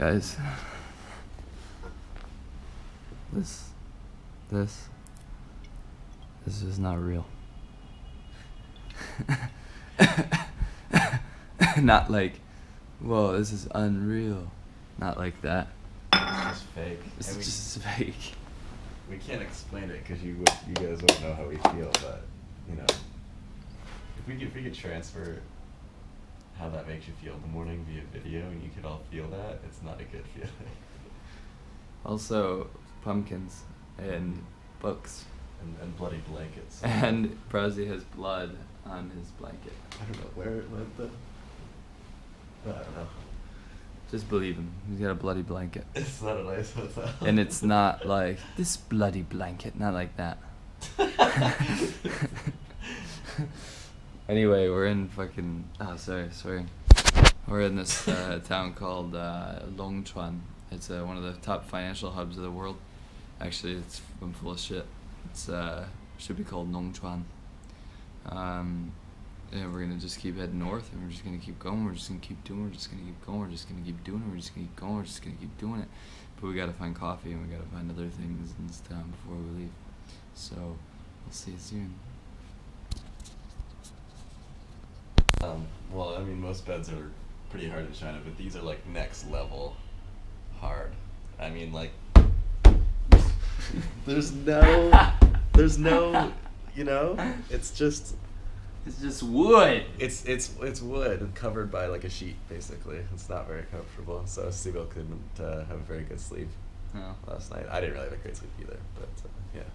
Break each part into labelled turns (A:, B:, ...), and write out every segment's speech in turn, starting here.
A: Guys, this is not real. Not like, whoa, this is unreal. Not like that.
B: It's just fake.
A: It's just fake.
B: We can't explain it because you guys won't know how we feel, but you know, if we could transfer how that makes you feel in the morning via video, and you could all feel that, it's not a good feeling.
A: Also, pumpkins and books.
B: And bloody blankets.
A: And Prozzie has blood on his blanket.
B: I don't know where I don't know.
A: Just believe him. He's got a bloody blanket.
B: It's not a nice hotel.
A: And it's not like, this bloody blanket, not like that. Anyway, we're in fucking, sorry. We're in this town called Longchuan. It's one of the top financial hubs of the world. Actually, I'm full of shit. It's should be called Nongchuan. And we're gonna just keep heading north, and we're just gonna keep going. We're just gonna keep doing. We're just gonna keep going. We're just gonna keep doing it. We're just gonna keep going. We're just gonna keep doing it. But we gotta find coffee, and we gotta find other things in this town before we leave. So we'll see you soon.
B: Well, I mean, most beds are pretty hard in China, but these are like next level hard. I mean, like, there's no, you know, it's just
A: wood.
B: It's wood and covered by like a sheet, basically. It's not very comfortable, so Sibyl couldn't have a very good sleep last night. I didn't really have a great sleep either, but yeah.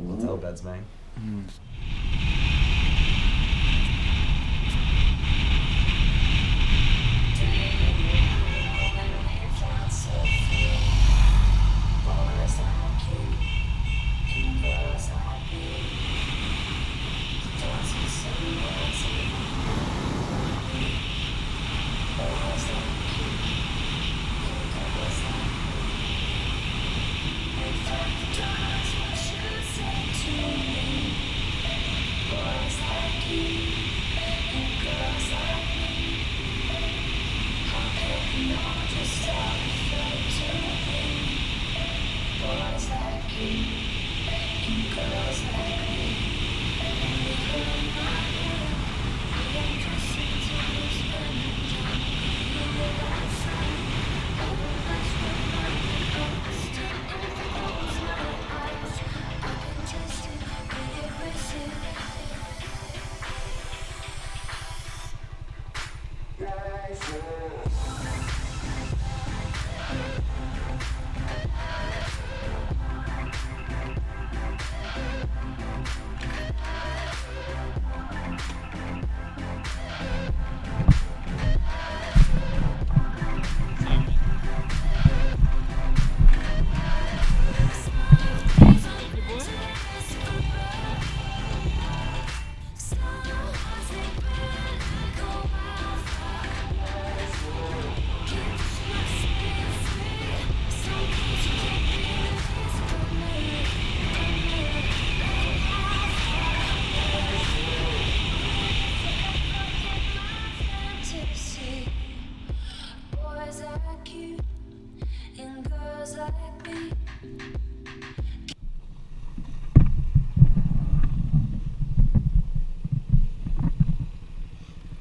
B: Hotel beds, man.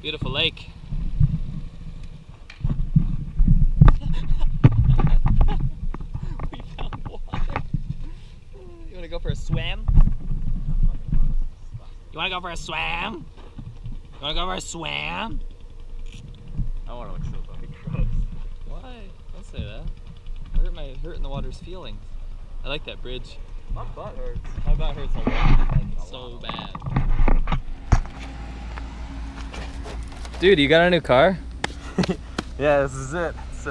A: Beautiful lake. We found water. You wanna go for a swim? You wanna go for a swim? You wanna go for a swim?
C: I wanna look so fucking gross.
A: Why? Don't say that. Hurting the water's feelings. I like that bridge.
C: My butt hurts.
A: My butt hurts a lot. So bad. Dude, you got a new car?
C: Yeah, this is it. It's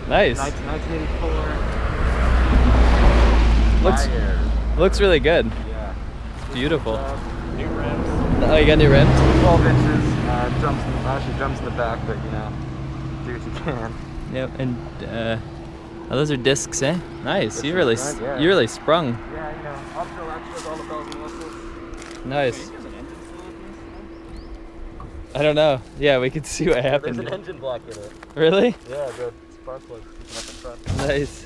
A: nice.
C: 1984.
A: Looks really good.
C: Yeah.
A: Beautiful.
C: New rims.
A: Oh, you got new rims?
C: 12 inches. Jumps in the back, but you know, do what you can.
A: Yep, and those are discs, eh? Nice. You really sprung.
C: Yeah, you know, optional extras, all the bells and whistles.
A: Nice. I don't know. Yeah, we could see what happened.
C: There's an engine block in it.
A: Really?
C: Yeah, the spark plug keeping up the front.
A: Nice.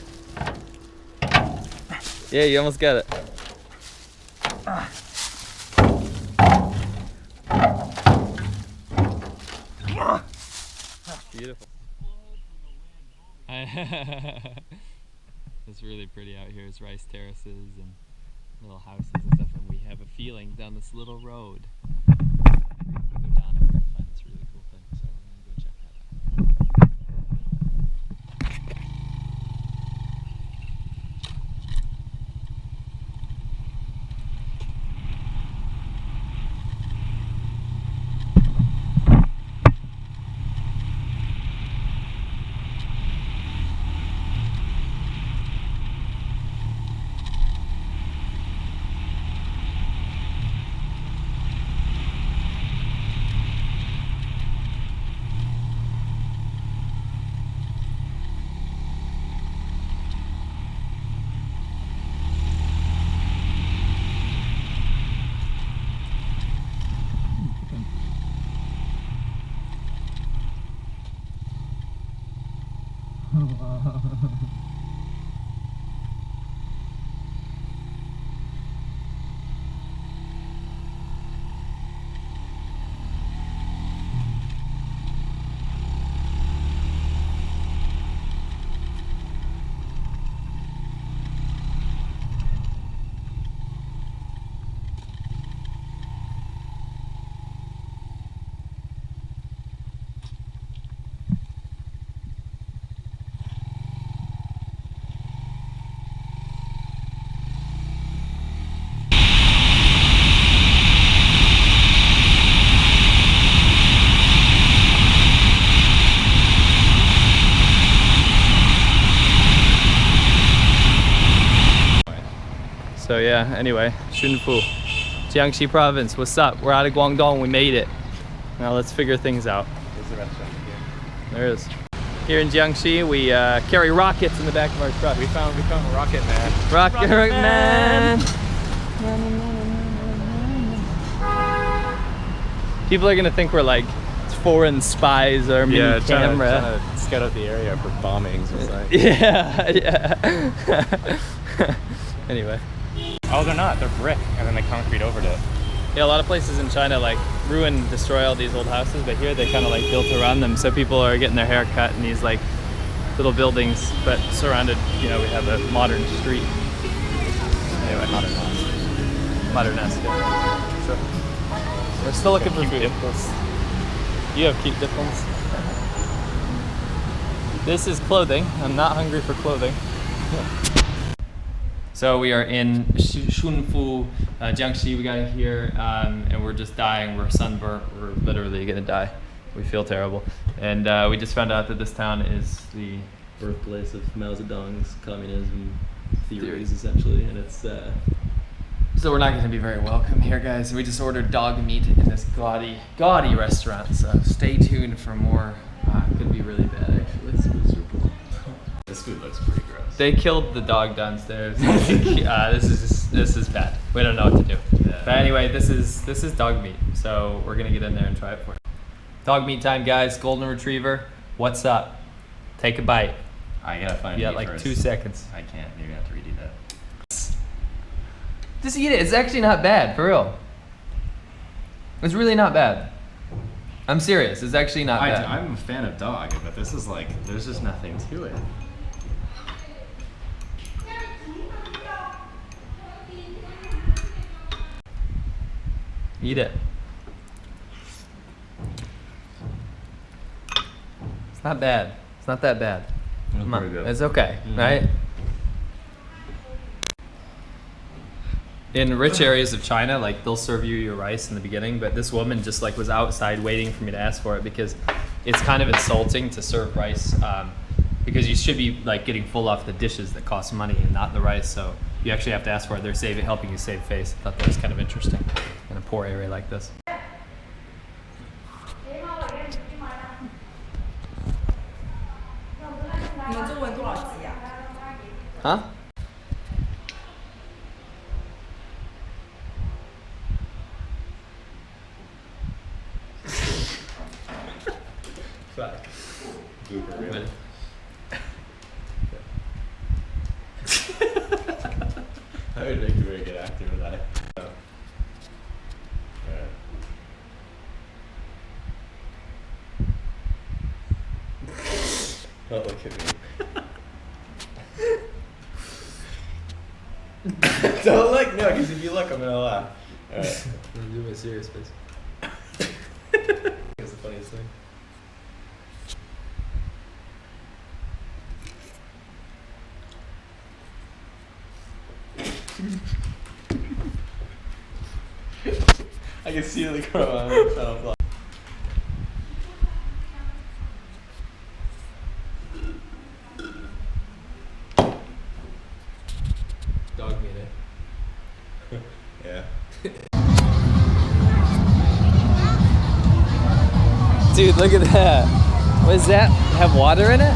A: Yeah, you almost got it. Beautiful. It's really pretty out here. It's rice terraces and little houses and stuff, and we have a feeling down this little road. We go down it, we're gonna find this really cool thing, so we're gonna go check that out. So yeah, anyway, Shunfu, Jiangxi province, what's up? We're out of Guangdong, we made it. Now let's figure things out.
C: There's a restaurant here.
A: There is. Here in Jiangxi, we carry rockets in the back of our truck.
C: We found Rocket Man.
A: Rocket Man! People are gonna think we're like foreign spies or mini camera.
C: Trying to scout out the area for bombings or something.
A: Yeah. Anyway.
C: Oh, they're not. They're brick, and then they concrete over it.
A: Yeah, a lot of places in China like ruin, destroy all these old houses, but here they kind of like built around them, so people are getting their hair cut in these like little buildings, but surrounded, you know, we have a modern street. Anyway, modernized. Yeah. So we're still looking for food.
C: Dimples.
A: You have cute dimples. This is clothing. I'm not hungry for clothing. So we are in Shunfu, Jiangxi. We got here, and we're just dying. We're sunburnt. We're literally gonna die. We feel terrible. And we just found out that this town is the birthplace of Mao Zedong's communism theories, essentially. And it's so we're not gonna be very welcome here, guys. We just ordered dog meat in this gaudy restaurant. So stay tuned for more. Could be really bad, actually. It's miserable.
B: This food looks pretty gross.
A: They killed the dog downstairs. This is bad. We don't know what to do.
B: Yeah.
A: But anyway, this is dog meat. So we're gonna get in there and try it for you. Dog meat time, guys. Golden Retriever. What's up? Take a bite.
B: I gotta find
A: You got
B: meat
A: like
B: first.
A: 2 seconds.
B: I can't. You're gonna have to redo that.
A: Just eat it. It's actually not bad, for real. It's really not bad. I'm serious. It's actually not bad.
B: I'm a fan of dog, but this is like, there's just nothing to it.
A: Eat it. It's not bad. It's not that bad. Come on. It's okay, right? In rich areas of China, like they'll serve you your rice in the beginning, but this woman just like was outside waiting for me to ask for it because it's kind of insulting to serve rice because you should be like getting full off the dishes that cost money and not the rice. So you actually have to ask for it. They're helping you save face. I thought that was kind of interesting in a poor area like this. Huh? try.
B: Blooper reel. I would make a very good actor with that. Don't look at me. Don't look, no, because if you look, I'm gonna laugh. Alright.
A: I'm gonna do my serious face.
B: That's the funniest thing. I can see the crow on the channel vlog.
A: Dog meat, eh?
B: Yeah.
A: Dude, look at that. What is that? Have water in it?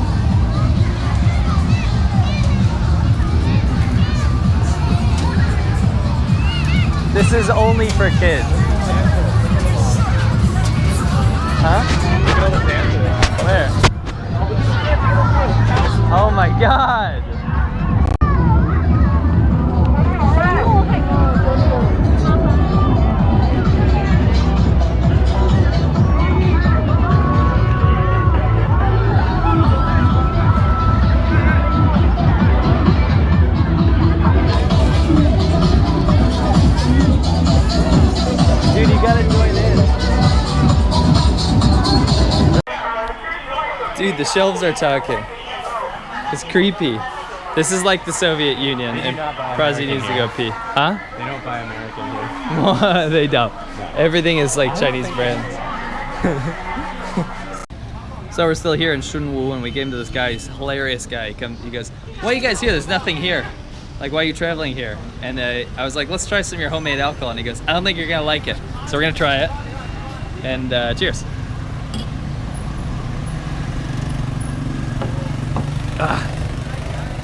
A: This is only for kids. Huh? Where? Oh my god! Dude, you gotta join in. Dude, the shelves are talking. It's creepy. This is like the Soviet Union, and Prozzie needs to go pee. Huh?
C: They don't buy American here.
A: They don't. Everything is like Chinese brands. So we're still here in Shunwu, and we came to this guy. He's a hilarious guy. He goes, "Why are you guys here? There's nothing here. Like, why are you traveling here?" And I was like, "Let's try some of your homemade alcohol." And he goes, "I don't think you're gonna like it." So we're gonna try it. And cheers.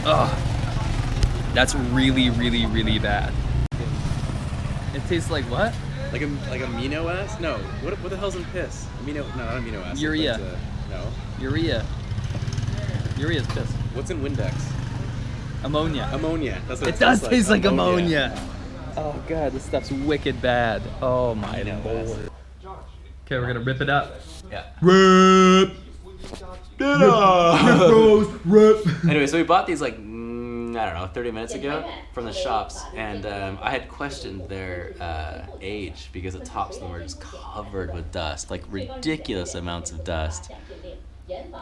A: Oh, that's really, really, really bad. It tastes like what?
C: Like amino acid? No. What the hell's in piss? No, not amino acid.
A: Urea.
C: But, no.
A: Urea. Urea's piss.
C: What's in Windex?
A: Ammonia.
C: Ammonia. That's what
A: It does taste like ammonia. Oh god, this stuff's wicked bad. Oh my lord. Okay, we're gonna rip it up.
B: Yeah.
A: Rip!
B: Anyway, so we bought these like, I don't know, 30 minutes ago from the shops, and I had questioned their age because the tops of them were just covered with dust, like ridiculous amounts of dust.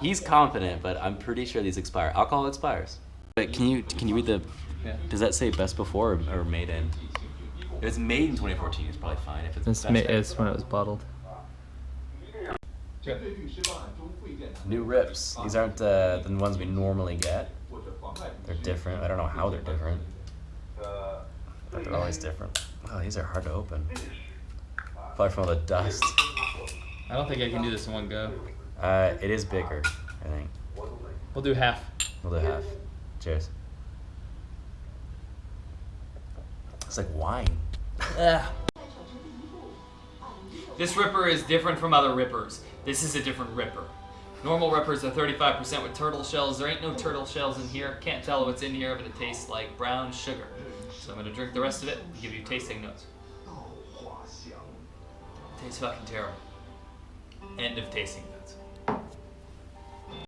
B: He's confident, but I'm pretty sure these expire. Alcohol expires. But can you read the?
A: Yeah.
B: Does that say best before or made in? If it's made in 2014, it's probably fine. If it's
A: It's when it was bottled.
B: New rips. These aren't the ones we normally get. They're different. I don't know how they're different, but they're always different. Oh, these are hard to open. Probably from all the dust.
A: I don't think I can do this in one go.
B: It is bigger, I think.
A: We'll do half.
B: We'll do half. Cheers. It's like wine.
A: This ripper is different from other rippers. This is a different ripper. Normal rippers are 35% with turtle shells. There ain't no turtle shells in here. Can't tell what's in here, but it tastes like brown sugar. So I'm gonna drink the rest of it and give you tasting notes. Tastes fucking terrible. End of tasting notes.